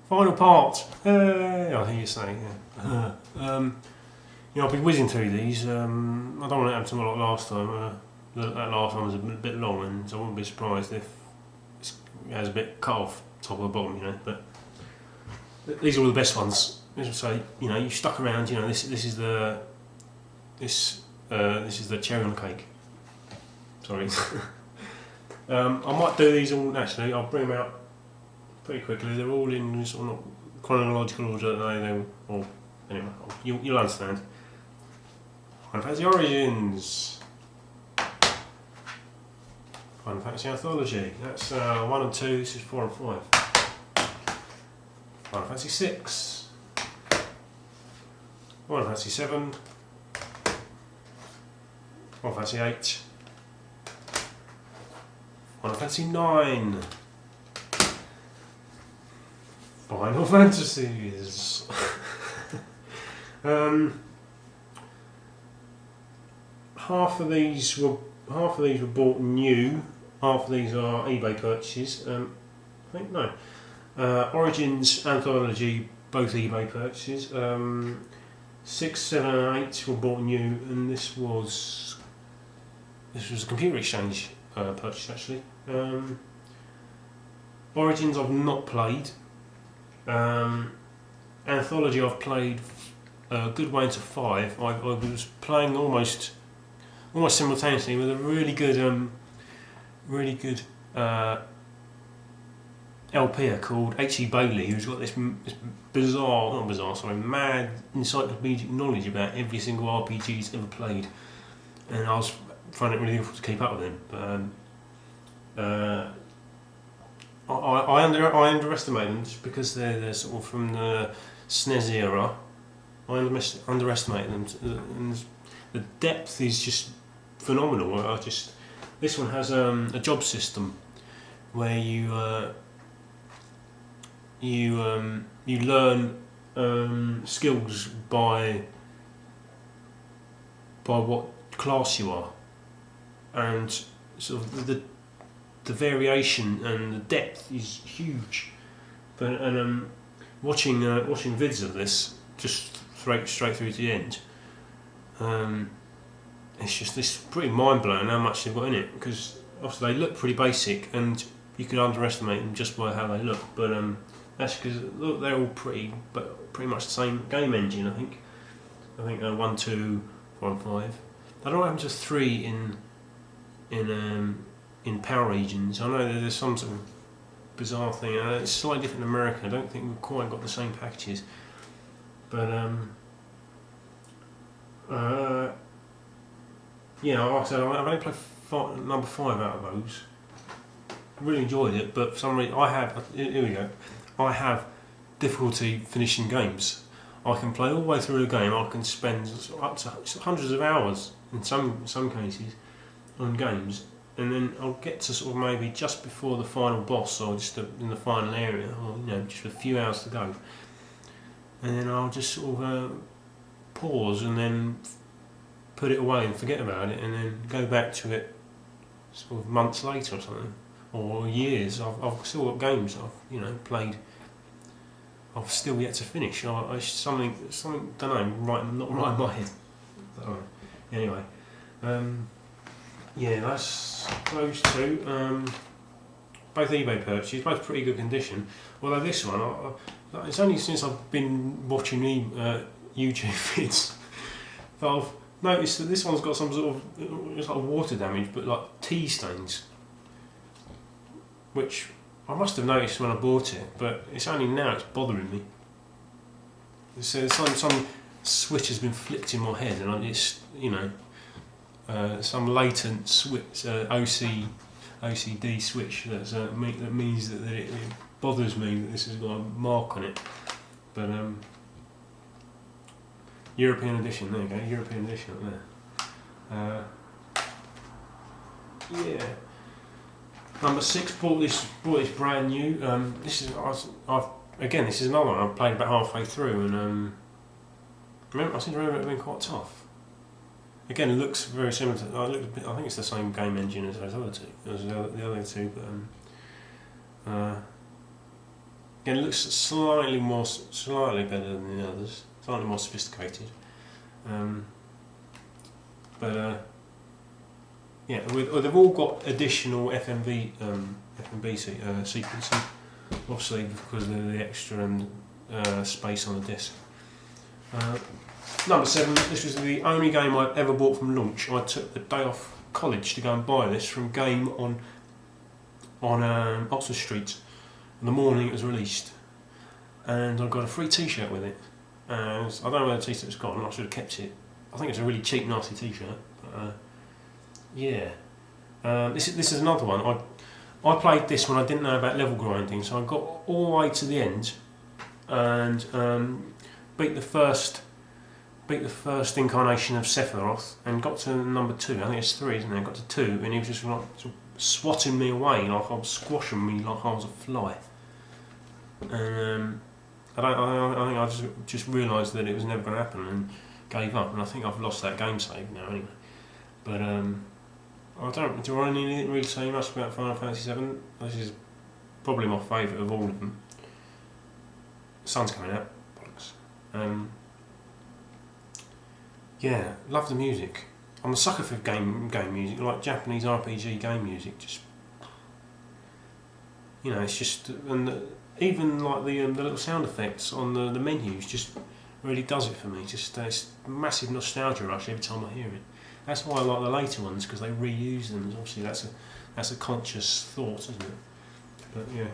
Final part. I hear you saying. Yeah. I've been whizzing through these. I don't want to have something like last time. That last one was a bit long, and so I wouldn't be surprised if it has a bit cut off top or the bottom, But these are all the best ones. As I say, you stuck around. This is the cherry on the cake. Sorry. I might do these all naturally. I'll bring them out pretty quickly. They're all in sort of not chronological order. Anyway, you'll understand. Final Fantasy Origins. Final Fantasy Anthology. That's 1 and 2. This is 4 and 5. Final Fantasy 6. Final Fantasy 7. Final Fantasy 8. Final Fantasy 9. Final Fantasies. Half of these were bought new. Half of these are eBay purchases. I think no. Origins, Anthology, both eBay purchases. 6, 7, and 8 were bought new, and this was a computer exchange purchase actually. Origins I've not played. Anthology I've played a good way into 5. I was playing almost simultaneously with a really good LPer called H.E. Bailey, who's got this mad encyclopedic knowledge about every single RPG he's ever played, and I was finding it really difficult to keep up with him. But I underestimate them just because they're sort of from the SNES era. I underestimate them, and the depth is just phenomenal. This one has a job system where you learn skills by what class you are, and sort of the variation and the depth is huge. But watching vids of this just straight through to the end, it's pretty mind blowing how much they've got in it, because obviously they look pretty basic and you can underestimate them just by how they look. But that's because they're all pretty much the same game engine. I think 1, 2, 4, and 5. I don't know what happens to 3 in Power Regions. I know there's some sort of bizarre thing. It's slightly different in America. I don't think we've quite got the same packages. But like I said, I've only played number 5 out of those. Really enjoyed it, but for some reason I have difficulty finishing games. I can play all the way through a game. I can spend up to hundreds of hours in some cases on games, and then I'll get to sort of maybe just before the final boss or just in the final area, or just a few hours to go, and then I'll just sort of pause and then put it away and forget about it, and then go back to it sort of months later or something, or years. I've still got games I've played. I've still yet to finish. Something don't know, not right in my head. Anyway, that's those two. Both eBay purchases, both pretty good condition. Although this one, it's only since I've been watching YouTube vids that I've noticed that this one's got some sort of, it's like water damage, but like tea stains, which I must have noticed when I bought it, but it's only now it's bothering me. So some switch has been flipped in my head, and it's some latent switch, OCD switch that means that it bothers me that this has got a mark on it. But European edition, there you go, European edition up there. Number 6, bought this brand new. This is another one I've played about halfway through, and I seem to remember it being quite tough. Again, it looks very similar to. I think it's the same game engine as those other two, the other two, but Again, it looks slightly better than the others, slightly more sophisticated. Yeah, they've all got additional FMV sequencing, obviously because of the extra space on the disc. Number 7. This was the only game I've ever bought from launch. I took the day off college to go and buy this from Game on Oxford Street. In the morning it was released, and I got a free T-shirt with it. And I don't know where the T-shirt's gone. I should have kept it. I think it's a really cheap, nasty T-shirt. But, yeah. This is another one. I played this when I didn't know about level grinding, so I got all the way to the end and beat the first incarnation of Sephiroth and got to number 2. I think it's 3, isn't it? Got to 2, and he was just like sort of swatting me away like I was squashing me like I was a fly. And I think I just realised that it was never going to happen and gave up. And I think I've lost that game save now anyway. But do I need to really say much about Final Fantasy VII? This is probably my favourite of all of them. The sun's coming out. Bollocks. Yeah, love the music. I'm a sucker for game music, like Japanese RPG game music. Just, you know, it's just, and even like the little sound effects on the menus just really does it for me. Just it's a massive nostalgia rush every time I hear it. That's why I like the later ones, because they reuse them. Obviously, that's a conscious thought, isn't it? But yeah,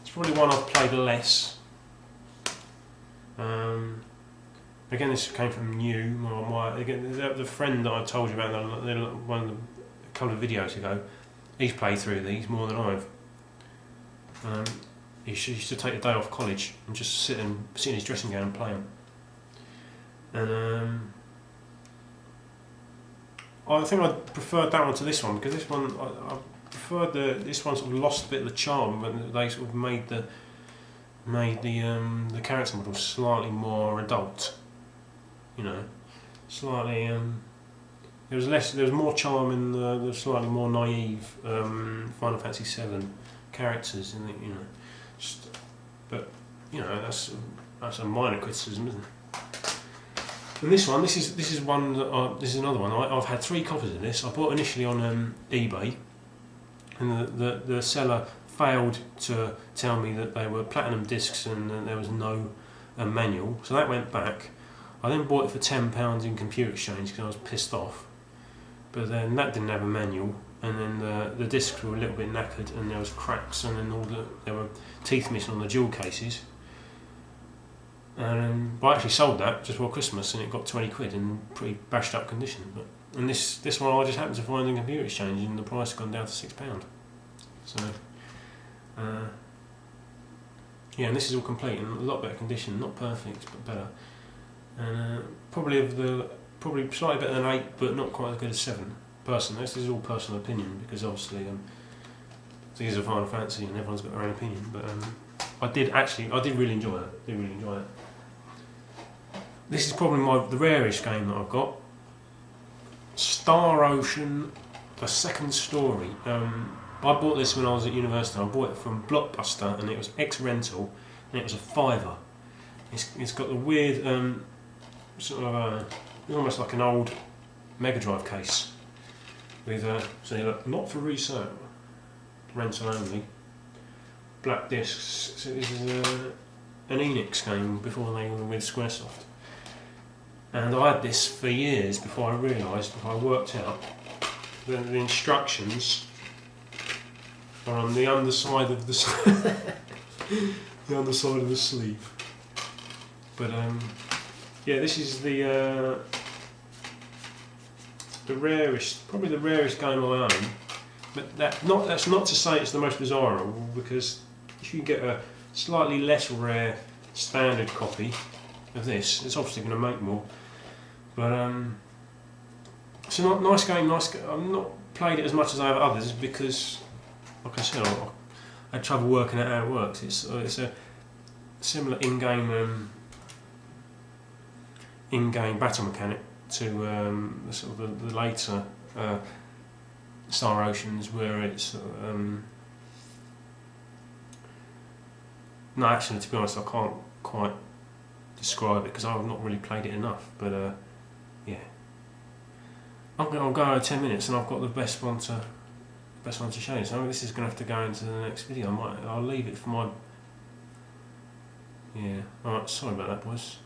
it's probably one I've played less. Again, this came from New. The friend that I told you about a couple of videos ago, he's played through these more than I've. He used to take a day off college and just sit in his dressing gown and play them. And I think I preferred that one to this one, because this one I preferred this one sort of lost a bit of the charm when they sort of made the character model slightly more adult. You know, slightly. There was more charm in the slightly more naive Final Fantasy VII characters, in the, you know. But you know, that's a minor criticism, isn't it? And this is one that this is another one. I've had 3 copies of this. I bought initially on eBay, and the seller failed to tell me that they were platinum discs and there was no manual, so that went back. I then bought it for £10 in Computer Exchange because I was pissed off, but then that didn't have a manual, and then the discs were a little bit knackered and there was cracks, and then there were teeth missing on the jewel cases. But I actually sold that just before Christmas, and it got 20 quid in pretty bashed up condition. And this one I just happened to find in Computer Exchange, and the price had gone down to £6. So yeah, and this is all complete and a lot better condition, not perfect but better. And probably slightly better than 8, but not quite as good as 7. Personally, this is all personal opinion, because obviously these are Final Fantasy and everyone's got their own opinion. But I did really enjoy it. This is probably the rarest game that I've got. Star Ocean: The Second Story. I bought this when I was at university. I bought it from Blockbuster, and it was ex-rental, and it was a £5. It's got the weird sort of almost like an old Mega Drive case with say, look, not for resale, rental only. Black discs. So this is an Enix game before they were with Squaresoft, and I had this for years before I worked out that the instructions are on the underside of the the underside of the sleeve. But yeah, this is the rarest, probably the rarest game I own. But that's not to say it's the most desirable, because if you get a slightly less rare standard copy of this, it's obviously going to make more. But it's a nice game. I've not played it as much as I have others because, like I said, I had trouble working out how it works. It's a similar in-game battle mechanic to sort of the later Star Oceans, where it's No, actually, to be honest, I can't quite describe it because I've not really played it enough. But yeah, I'll go over 10 minutes, and I've got the best one to show you. So this is going to have to go into the next video. I'll leave it for my. Yeah. All right. Sorry about that, boys.